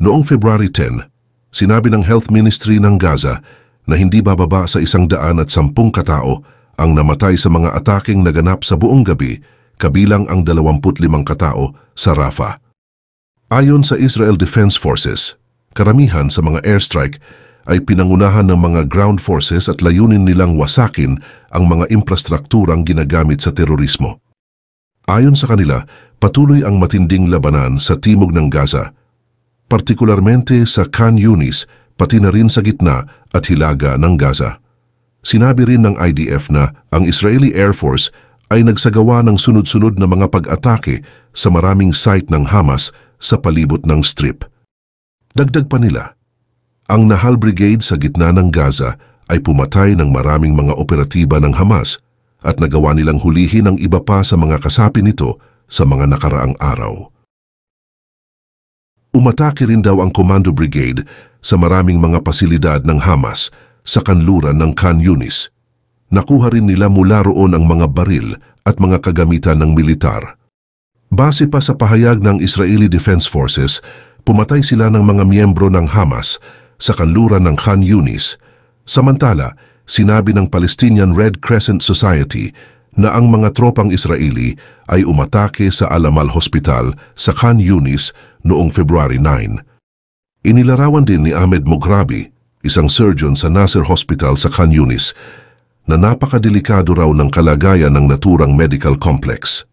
Noong February 10, sinabi ng Health Ministry ng Gaza na hindi bababa sa 110 katao ang namatay sa mga ataking naganap sa buong gabi, kabilang ang 25 katao sa Rafah. Ayon sa Israel Defense Forces, karamihan sa mga airstrike ay pinangunahan ng mga ground forces at layunin nilang wasakin ang mga infrastrukturang ginagamit sa terorismo. Ayon sa kanila, patuloy ang matinding labanan sa timog ng Gaza, partikularmente sa Khan Yunis, pati na rin sa gitna at hilaga ng Gaza. Sinabi rin ng IDF na ang Israeli Air Force ay nagsagawa ng sunod-sunod na mga pag-atake sa maraming site ng Hamas sa palibot ng Strip. Dagdag pa nila, ang Nahal Brigade sa gitna ng Gaza ay pumatay ng maraming mga operatiba ng Hamas at nagawa nilang hulihin ang iba pa sa mga kasapi nito sa mga nakaraang araw. Umatake rin daw ang Commando Brigade sa maraming mga pasilidad ng Hamas sa kanluran ng Khan Yunis. Nakuha rin nila mula roon ang mga baril at mga kagamitan ng militar. Base pa sa pahayag ng Israeli Defense Forces, pumatay sila ng mga miyembro ng Hamas sa kanluran ng Khan Yunis. Samantala, sinabi ng Palestinian Red Crescent Society na ang mga tropang Israeli ay umatake sa Al-Amal Hospital sa Khan Yunis noong February 9. Inilarawan din ni Ahmed Mograbi, isang surgeon sa Nasser Hospital sa Khan Yunis, na napakadelikado raw ng kalagayan ng naturang medical complex.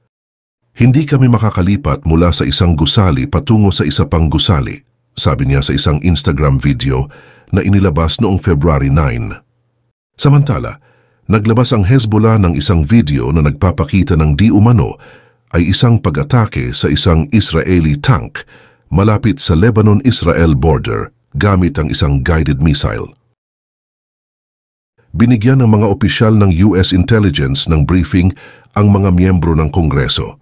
Hindi kami makakalipat mula sa isang gusali patungo sa isa pang gusali, sabi niya sa isang Instagram video na inilabas noong February 9. Samantala, naglabas ang Hezbollah ng isang video na nagpapakita ng di umano ay isang pag-atake sa isang Israeli tank malapit sa Lebanon-Israel border gamit ang isang guided missile. Binigyan ng mga opisyal ng US Intelligence ng briefing ang mga miyembro ng Kongreso.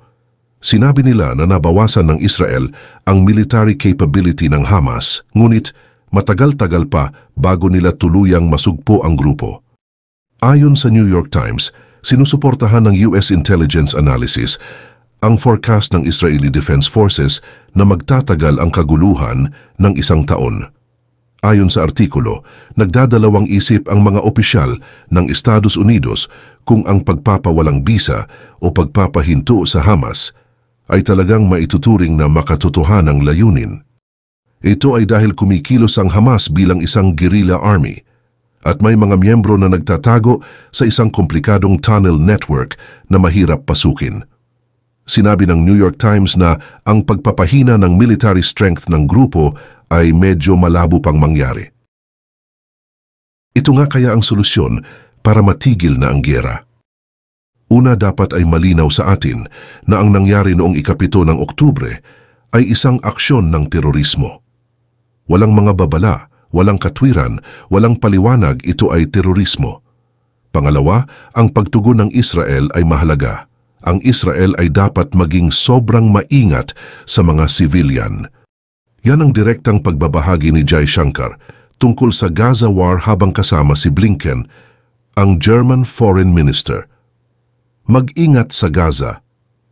Sinabi nila na nabawasan ng Israel ang military capability ng Hamas, ngunit matagal-tagal pa bago nila tuluyang masugpo ang grupo. Ayon sa New York Times, sinusuportahan ng US Intelligence Analysis ang forecast ng Israeli Defense Forces na magtatagal ang kaguluhan ng 1 taon. Ayon sa artikulo, nagdadalawang isip ang mga opisyal ng Estados Unidos kung ang pagpapawalang bisa o pagpapahinto sa Hamas ay talagang maituturing na makatotohanang layunin. Ito ay dahil kumikilos ang Hamas bilang isang guerrilla army at may mga miyembro na nagtatago sa isang komplikadong tunnel network na mahirap pasukin. Sinabi ng New York Times na ang pagpapahina ng military strength ng grupo ay medyo malabo pang mangyari. Ito nga kaya ang solusyon para matigil na ang giyera. Una, dapat ay malinaw sa atin na ang nangyari noong 7 ng Oktubre ay isang aksyon ng terorismo. Walang mga babala, walang katwiran, walang paliwanag, ito ay terorismo. Pangalawa, ang pagtugon ng Israel ay mahalaga. Ang Israel ay dapat maging sobrang maingat sa mga civilian. Yan ang direktang pagbabahagi ni Jai Shankar tungkol sa Gaza War habang kasama si Blinken, ang German Foreign Minister. Mag-ingat sa Gaza,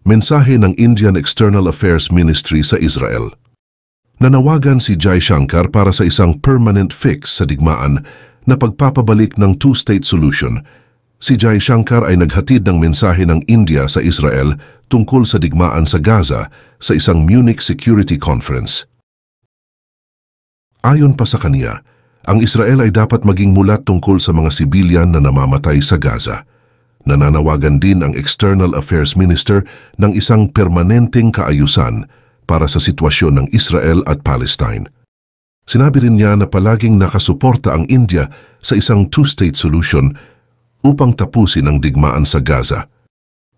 mensahe ng Indian External Affairs Ministry sa Israel. Nanawagan si Jai Shankar para sa isang permanent fix sa digmaan na pagpapabalik ng two-state solution. Si Jai Shankar ay naghatid ng mensahe ng India sa Israel tungkol sa digmaan sa Gaza sa isang Munich Security Conference. Ayon pa sa kaniya, ang Israel ay dapat maging mulat tungkol sa mga sibilyan na namamatay sa Gaza. Nananawagan din ang External Affairs Minister ng isang permanenteng kaayusan para sa sitwasyon ng Israel at Palestine. Sinabi rin niya na palaging nakasuporta ang India sa isang two-state solution upang tapusin ang digmaan sa Gaza.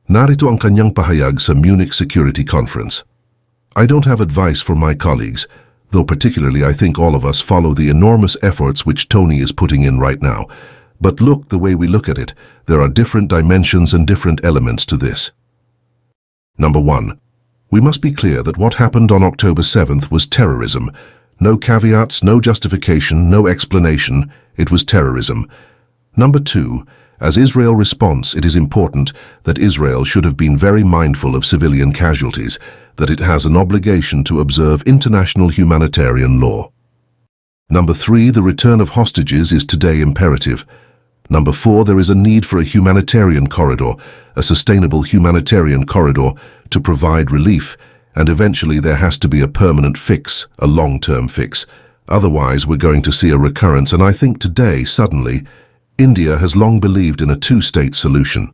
Narito ang kanyang pahayag sa Munich Security Conference. I don't have advice for my colleagues, though particularly I think all of us follow the enormous efforts which Tony is putting in right now. But look, the way we look at it, there are different dimensions and different elements to this. Number 1. We must be clear that what happened on October 7th was terrorism. No caveats, no justification, no explanation. It was terrorism. Number 2. As Israel responds, it is important that Israel should have been very mindful of civilian casualties, that it has an obligation to observe international humanitarian law. Number 3, the return of hostages is today imperative. Number 4, there is a need for a humanitarian corridor, a sustainable humanitarian corridor to provide relief, and eventually there has to be a permanent fix, a long-term fix. Otherwise, we're going to see a recurrence, and I think today, suddenly, India has long believed in a two-state solution.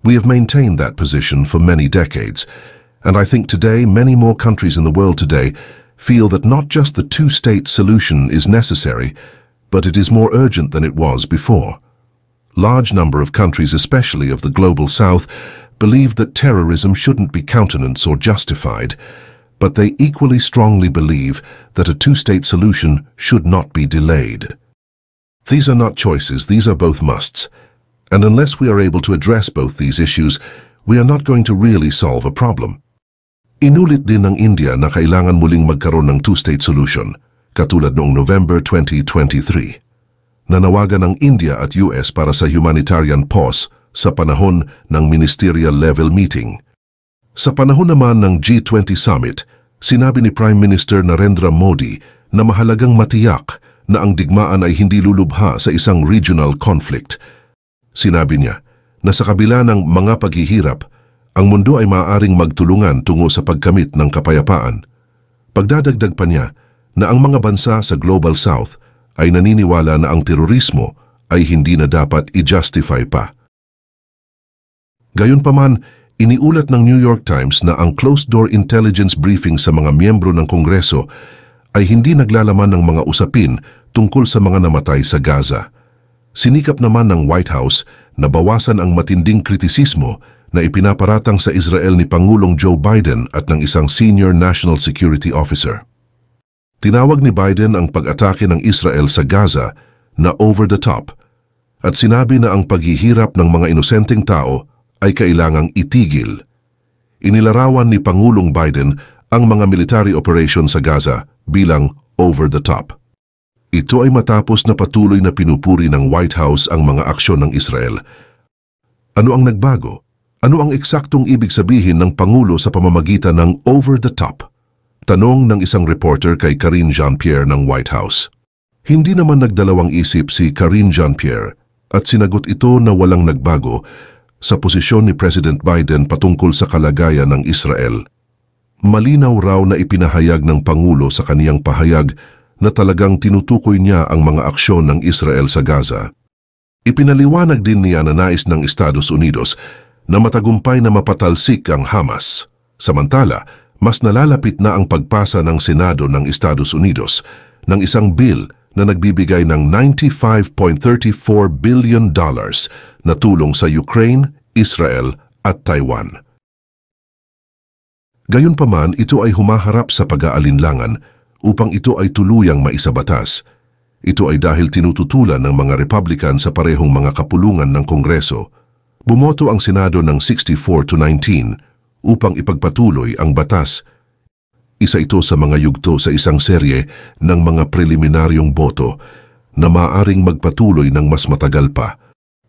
We have maintained that position for many decades, and I think today many more countries in the world today feel that not just the two-state solution is necessary, but it is more urgent than it was before. Large number of countries, especially of the global south, believe that terrorism shouldn't be countenanced or justified, but they equally strongly believe that a two-state solution should not be delayed. These are not choices, these are both musts, and unless we are able to address both these issues, we are not going to really solve a problem. Inulit din ng India na kailangan muling magkaroon ng two-state solution, katulad noong November 2023. Nanawagan ng India at US para sa humanitarian pause sa panahon ng ministerial level meeting. Sa panahon naman ng G20 Summit, sinabi ni Prime Minister Narendra Modi na mahalagang matiyak na ang digmaan ay hindi lulubha sa isang regional conflict. Sinabi niya na sa kabila ng mga paghihirap, ang mundo ay maaaring magtulungan tungo sa pagkamit ng kapayapaan. Pagdadagdag pa niya na ang mga bansa sa Global South ay naniniwala na ang terorismo ay hindi na dapat i-justify pa. Gayunpaman, iniulat ng New York Times na ang closed-door intelligence briefing sa mga miyembro ng Kongreso ay hindi naglalaman ng mga usapin tungkol sa mga namatay sa Gaza. Sinikap naman ng White House na bawasan ang matinding kritisismo na ipinaparatang sa Israel ni Pangulong Joe Biden at ng isang senior national security officer. Tinawag ni Biden ang pag-atake ng Israel sa Gaza na over the top at sinabi na ang paghihirap ng mga inosenteng tao ay kailangang itigil. Inilarawan ni Pangulong Biden ang mga military operation sa Gaza bilang over the top. Ito ay matapos na patuloy na pinupuri ng White House ang mga aksyon ng Israel. Ano ang nagbago? Ano ang eksaktong ibig sabihin ng Pangulo sa pamamagitan ng over the top? Tanong ng isang reporter kay Karine Jean-Pierre ng White House. Hindi naman nagdalawang isip si Karine Jean-Pierre at sinagot ito na walang nagbago sa posisyon ni President Biden patungkol sa kalagayan ng Israel. Malinaw raw na ipinahayag ng Pangulo sa kaniyang pahayag na talagang tinutukoy niya ang mga aksyon ng Israel sa Gaza. Ipinaliwanag din niya na nais ng Estados Unidos na matagumpay na mapatalsik ang Hamas. Samantala, mas nalalapit na ang pagpasa ng Senado ng Estados Unidos ng isang bill na nagbibigay ng $95.34 billion na tulong sa Ukraine, Israel at Taiwan. Gayunpaman, ito ay humaharap sa pag-aalinlangan upang ito ay tuluyang maisabatas. Ito ay dahil tinututulan ng mga Republican sa parehong mga kapulungan ng Kongreso. Bumoto ang Senado ng 64-19 upang ipagpatuloy ang batas. Isa ito sa mga yugto sa isang serye ng mga preliminaryong boto na maaaring magpatuloy ng mas matagal pa.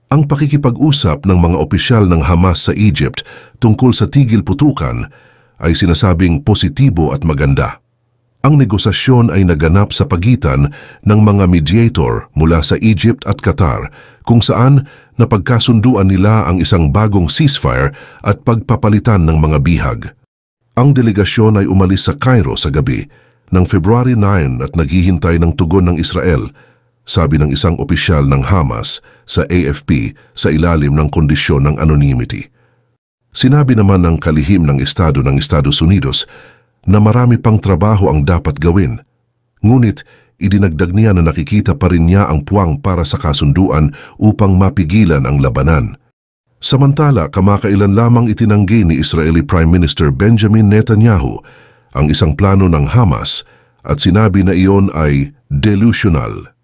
Ang pakikipag-usap ng mga opisyal ng Hamas sa Egypt tungkol sa tigil putukan ay sinasabing positibo at maganda. Ang negosasyon ay naganap sa pagitan ng mga mediator mula sa Egypt at Qatar kung saan napagkasunduan nila ang isang bagong ceasefire at pagpapalitan ng mga bihag. Ang delegasyon ay umalis sa Cairo sa gabi ng February 9 at naghihintay ng tugon ng Israel, sabi ng isang opisyal ng Hamas sa AFP sa ilalim ng kondisyon ng anonymity. Sinabi naman ng kalihim ng Estado ng Estados Unidos na marami pang trabaho ang dapat gawin, ngunit idinagdag niya na nakikita pa rin niya ang puwang para sa kasunduan upang mapigilan ang labanan. Samantala, kamakailan lamang itinanggi ni Israeli Prime Minister Benjamin Netanyahu ang isang plano ng Hamas at sinabi na iyon ay delusional.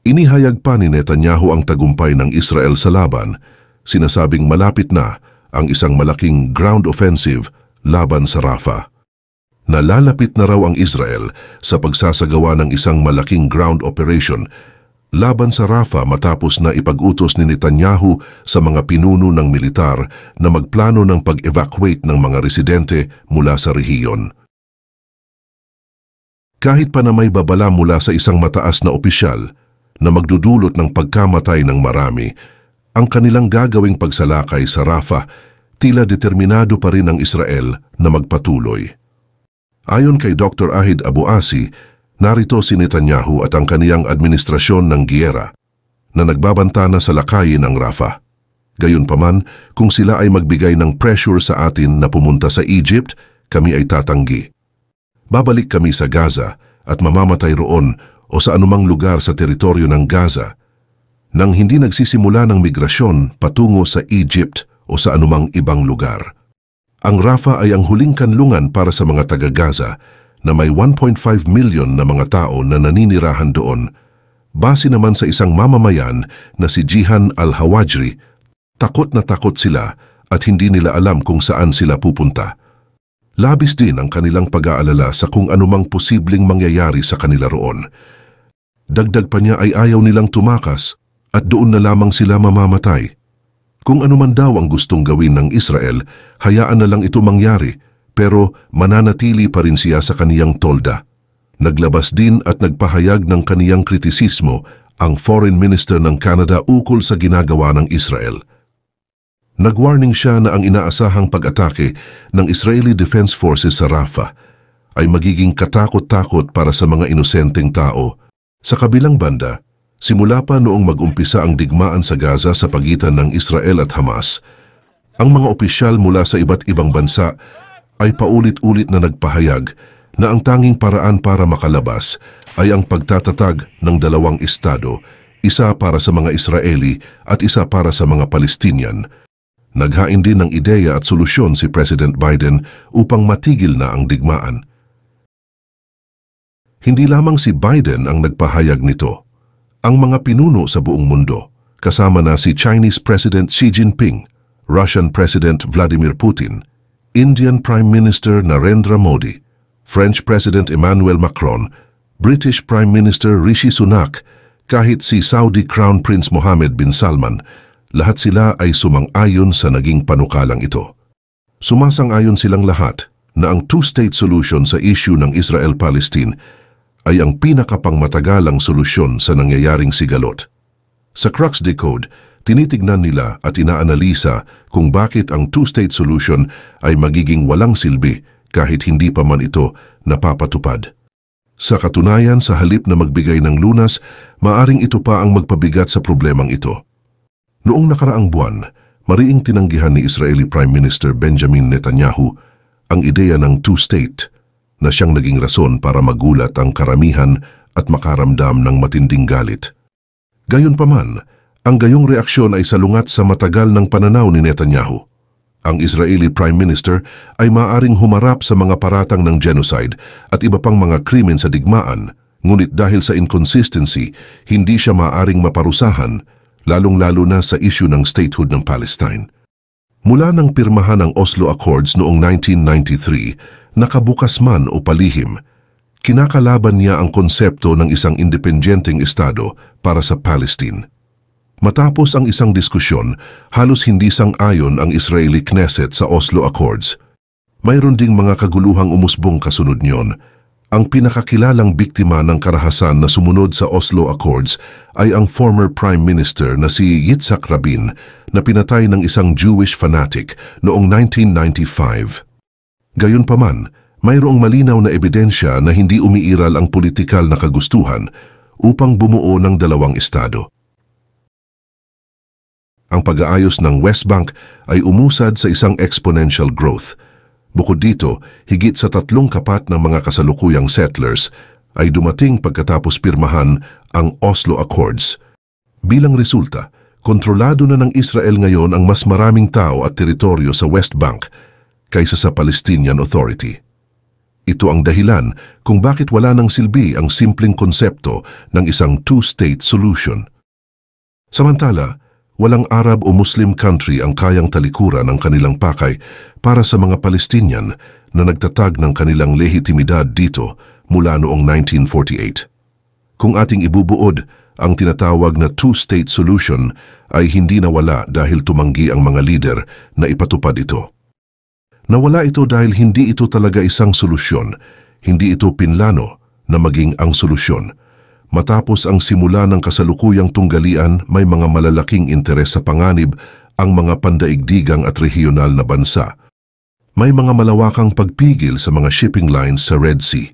Inihayag pa ni Netanyahu ang tagumpay ng Israel sa laban, sinasabing malapit na ang isang malaking ground offensive laban sa Rafah. Nalalapit na raw ang Israel sa pagsasagawa ng isang malaking ground operation laban sa Rafah matapos na ipag-utos ni Netanyahu sa mga pinuno ng militar na magplano ng pag-evacuate ng mga residente mula sa rehiyon. Kahit pa na may babala mula sa isang mataas na opisyal na magdudulot ng pagkamatay ng marami, ang kanilang gagawing pagsalakay sa Rafah, tila determinado pa rin ang Israel na magpatuloy. Ayon kay Dr. Ahid Abu Asi, narito si Netanyahu at ang kaniyang administrasyon ng giyera na nagbabanta na sa lakayin ang Rafah. Gayunpaman, kung sila ay magbigay ng pressure sa atin na pumunta sa Egypt, kami ay tatanggi. Babalik kami sa Gaza at mamamatay roon o sa anumang lugar sa teritoryo ng Gaza nang hindi nagsisimula ng migrasyon patungo sa Egypt o sa anumang ibang lugar. Ang Rafah ay ang huling kanlungan para sa mga taga-Gaza na may 1.5 million na mga tao na naninirahan doon. Base naman sa isang mamamayan na si Jihan Al-Hawajri, takot na takot sila at hindi nila alam kung saan sila pupunta. Labis din ang kanilang pag-aalala sa kung anumang posibleng mangyayari sa kanila roon. Dagdag pa niya ay ayaw nilang tumakas at doon na lamang sila mamamatay. Kung anuman daw ang gustong gawin ng Israel, hayaan na lang ito mangyari, pero mananatili pa rin siya sa kaniyang tolda. Naglabas din at nagpahayag ng kaniyang kritisismo ang Foreign Minister ng Canada ukol sa ginagawa ng Israel. Nagwarning siya na ang inaasahang pag-atake ng Israeli Defense Forces sa Rafah ay magiging katakot-takot para sa mga inosenteng tao. Sa kabilang banda, simula pa noong mag-umpisa ang digmaan sa Gaza sa pagitan ng Israel at Hamas, ang mga opisyal mula sa iba't ibang bansa ay paulit-ulit na nagpahayag na ang tanging paraan para makalabas ay ang pagtatatag ng dalawang estado, isa para sa mga Israeli at isa para sa mga Palestinian. Naghain din ng ideya at solusyon si President Biden upang matigil na ang digmaan. Hindi lamang si Biden ang nagpahayag nito. Ang mga pinuno sa buong mundo, kasama na si Chinese President Xi Jinping, Russian President Vladimir Putin, Indian Prime Minister Narendra Modi, French President Emmanuel Macron, British Prime Minister Rishi Sunak, kahit si Saudi Crown Prince Mohammed bin Salman, lahat sila ay sumang-ayon sa naging panukalang ito. Sumasang-ayon silang lahat na ang two-state solution sa issue ng Israel-Palestine ay ang pinakapangmatagalang solusyon sa nangyayaring sigalot. Sa Crux Decode, tinitignan nila at inaanalisa kung bakit ang two-state solution ay magiging walang silbi kahit hindi pa man ito napapatupad. Sa katunayan, sa halip na magbigay ng lunas, maaring ito pa ang magpabigat sa problemang ito. Noong nakaraang buwan, mariing tinanggihan ni Israeli Prime Minister Benjamin Netanyahu ang ideya ng two-state na siyang naging rason para magulat ang karamihan at makaramdam ng matinding galit. Gayunpaman, ang gayong reaksyon ay salungat sa matagal ng pananaw ni Netanyahu. Ang Israeli Prime Minister ay maaaring humarap sa mga paratang ng genocide at iba pang mga krimen sa digmaan, ngunit dahil sa inconsistency, hindi siya maaaring maparusahan, lalong-lalo na sa issue ng statehood ng Palestine. Mula nang pirmahan ang Oslo Accords noong 1993, nakabukas man o palihim, kinakalaban niya ang konsepto ng isang independenteng estado para sa Palestine. Matapos ang isang diskusyon, halos hindi sang-ayon ang Israeli Knesset sa Oslo Accords. Mayroon ding mga kaguluhang umusbong kasunod niyon. Ang pinakakilalang biktima ng karahasan na sumunod sa Oslo Accords ay ang former Prime Minister na si Yitzhak Rabin na pinatay ng isang Jewish fanatic noong 1995. Gayunpaman, mayroong malinaw na ebidensya na hindi umiiral ang politikal na kagustuhan upang bumuo ng dalawang estado. Ang pag-aayos ng West Bank ay umusad sa isang exponential growth. Bukod dito, higit sa 3 kapat ng mga kasalukuyang settlers ay dumating pagkatapos pirmahan ang Oslo Accords. Bilang resulta, kontrolado na ng Israel ngayon ang mas maraming tao at teritoryo sa West Bank kaysa sa Palestinian Authority. Ito ang dahilan kung bakit wala nang silbi ang simpleng konsepto ng isang two-state solution. Samantala, walang Arab o Muslim country ang kayang talikuran ang kanilang pakay para sa mga Palestinian na nagtatag ng kanilang lehitimidad dito mula noong 1948. Kung ating ibubuod Ang tinatawag na two-state solution ay hindi nawala dahil tumanggi ang mga lider na ipatupad ito. Nawala ito dahil hindi ito talaga isang solusyon, hindi ito pinlano na maging ang solusyon. Matapos ang simula ng kasalukuyang tunggalian, may mga malalaking interes sa panganib ang mga pandaigdigang at regional na bansa. May mga malawakang pagpigil sa mga shipping lines sa Red Sea.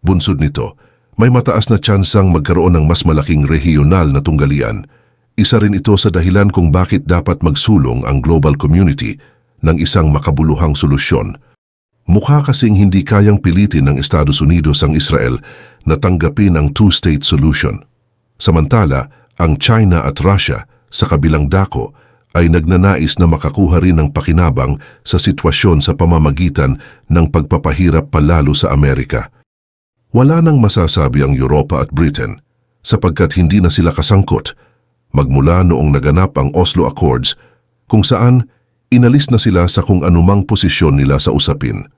Bunsod nito, may mataas na tsansang magkaroon ng mas malaking regional na tunggalian. Isa rin ito sa dahilan kung bakit dapat magsulong ang global community ng isang makabuluhang solusyon. Mukha kasing hindi kayang pilitin ng Estados Unidos ang Israel na tanggapin ang two-state solution. Samantala, ang China at Russia sa kabilang dako ay nagnanais na makakuha rin ng pakinabang sa sitwasyon sa pamamagitan ng pagpapahirap palalo sa Amerika. Wala nang masasabi ang Europa at Britain sapagkat hindi na sila kasangkot magmula noong naganap ang Oslo Accords kung saan inalis na sila sa kung anumang posisyon nila sa usapin.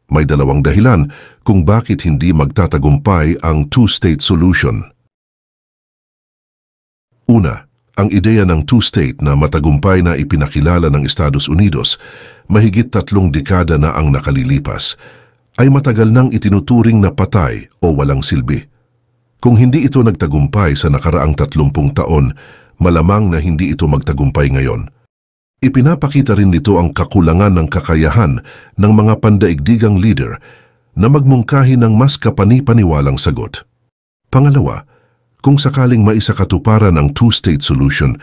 May dalawang dahilan kung bakit hindi magtatagumpay ang two-state solution. Una, ang ideya ng two-state na matagumpay na ipinakilala ng Estados Unidos mahigit 3 dekada na ang nakalilipas ay matagal nang itinuturing na patay o walang silbi. Kung hindi ito nagtagumpay sa nakaraang 30 taon, malamang na hindi ito magtagumpay ngayon. Ipinapakita rin nito ang kakulangan ng kakayahan ng mga pandaigdigang leader na magmungkahi ng mas kapani-paniwalang sagot. Pangalawa, kung sakaling maisakatuparan ang two-state solution,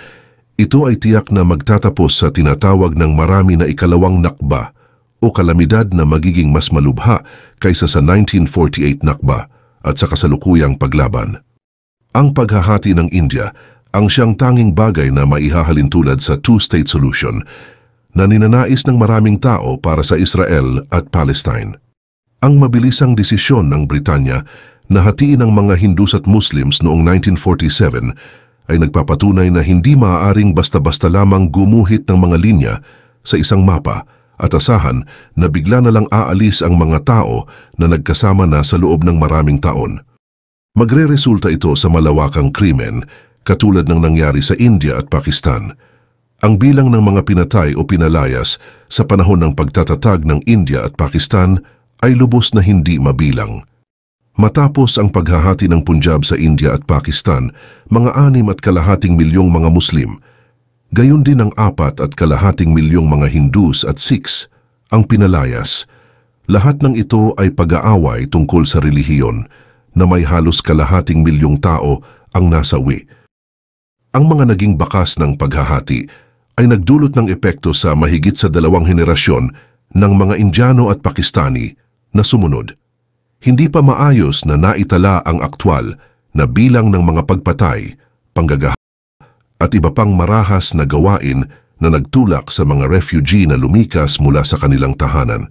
ito ay tiyak na magtatapos sa tinatawag ng marami na ikalawang nakba o kalamidad na magiging mas malubha kaysa sa 1948 nakba at sa kasalukuyang paglaban. Ang paghahati ng India ang siyang tanging bagay na maihahalin tulad sa two-state solution na ninanais ng maraming tao para sa Israel at Palestine. Ang mabilisang desisyon ng Britanya na hatiin ang mga Hindus at Muslims noong 1947 ay nagpapatunay na hindi maaaring basta-basta lamang gumuhit ng mga linya sa isang mapa at asahan na bigla na lang aalis ang mga tao na nagkasama na sa loob ng maraming taon. Magre-resulta ito sa malawakang krimen katulad ng nangyari sa India at Pakistan. Ang bilang ng mga pinatay o pinalayas sa panahon ng pagtatatag ng India at Pakistan ay lubos na hindi mabilang. Matapos ang paghahati ng Punjab sa India at Pakistan, mga 6.2 milyong mga Muslim, gayon din ang 4.2 milyong mga Hindus at Sikhs ang pinalayas. Lahat ng ito ay pag-aaway tungkol sa relihiyon na may halos 2.5 milyong tao ang nasawi. Ang mga naging bakas ng paghahati ay nagdulot ng epekto sa mahigit sa 2 henerasyon ng mga Indiano at Pakistani na sumunod. Hindi pa maayos na naitala ang aktwal na bilang ng mga pagpatay, panggagawa at iba pang marahas na gawain na nagtulak sa mga refugee na lumikas mula sa kanilang tahanan.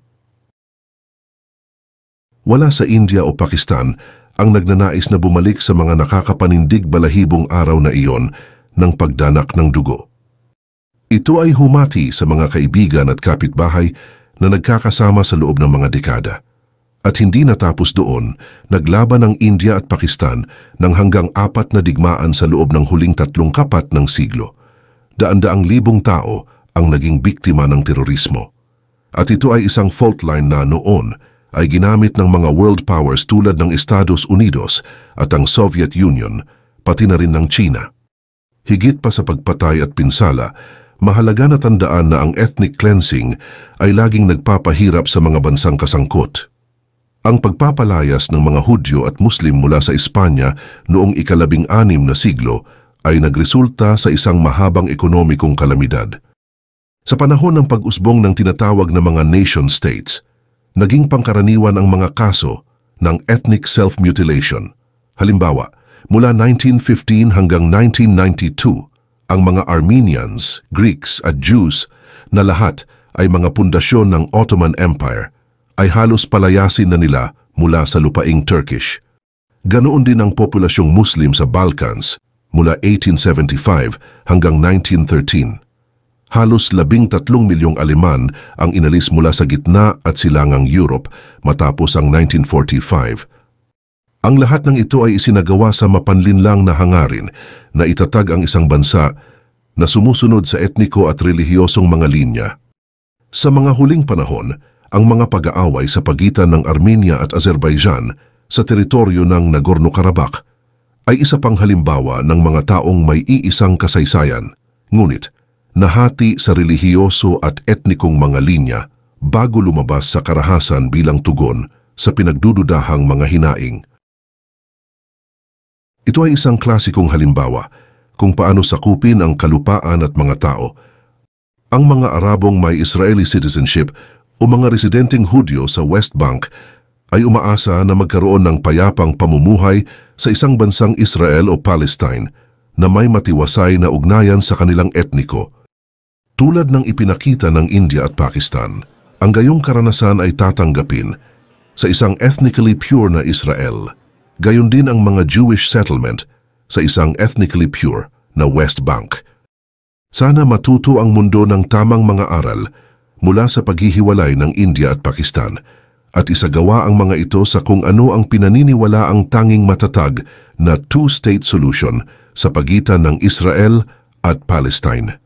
Wala sa India o Pakistan ang nagnanais na bumalik sa mga nakakapanindig balahibong araw na iyon ng pagdanak ng dugo. Ito ay humati sa mga kaibigan at kapitbahay na nagkakasama sa loob ng mga dekada. At hindi natapos doon, naglaban ang India at Pakistan ng hanggang 4 na digmaan sa loob ng huling 3 kapat ng siglo. Daan-daang libong tao ang naging biktima ng terorismo. At ito ay isang fault line na noon ay ginamit ng mga world powers tulad ng Estados Unidos at ang Soviet Union, pati na rin ng China. Higit pa sa pagpatay at pinsala, mahalaga na tandaan na ang ethnic cleansing ay laging nagpapahirap sa mga bansang kasangkot. Ang pagpapalayas ng mga Hudyo at Muslim mula sa Espanya noong ika-16 na siglo ay nagresulta sa isang mahabang ekonomikong kalamidad. Sa panahon ng pag-usbong ng tinatawag na mga nation states, naging pangkaraniwan ang mga kaso ng ethnic self-mutilation. Halimbawa, mula 1915 hanggang 1992, ang mga Armenians, Greeks at Jews na lahat ay mga pundasyon ng Ottoman Empire ay halos palayasin na nila mula sa lupaing Turkish. Ganoon din ang populasyong Muslim sa Balkans mula 1875 hanggang 1913. Halos 13 milyong Aleman ang inalis mula sa gitna at silangang Europe matapos ang 1945. Ang lahat ng ito ay isinagawa sa mapanlinlang na hangarin na itatag ang isang bansa na sumusunod sa etniko at relihiyosong mga linya. Sa mga huling panahon, ang mga pag-aaway sa pagitan ng Armenia at Azerbaijan sa teritoryo ng Nagorno-Karabakh ay isa pang halimbawa ng mga taong may iisang kasaysayan, ngunit nahati sa relihiyoso at etnikong mga linya bago lumabas sa karahasan bilang tugon sa pinagdududahang mga hinaing. Ito ay isang klasikong halimbawa kung paano sakupin ang kalupaan at mga tao. Ang mga Arabong may Israeli citizenship o mga residenteng Hudyo sa West Bank ay umaasa na magkaroon ng payapang pamumuhay sa isang bansang Israel o Palestine na may matiwasay na ugnayan sa kanilang etniko. Tulad ng ipinakita ng India at Pakistan, ang gayong karanasan ay tatanggapin sa isang ethnically pure na Israel. Gayon din ang mga Jewish settlement sa isang ethnically pure na West Bank. Sana matuto ang mundo ng tamang mga aral mula sa paghihiwalay ng India at Pakistan at isagawa ang mga ito sa kung ano ang pinaniniwala ang tanging matatag na two-state solution sa pagitan ng Israel at Palestine.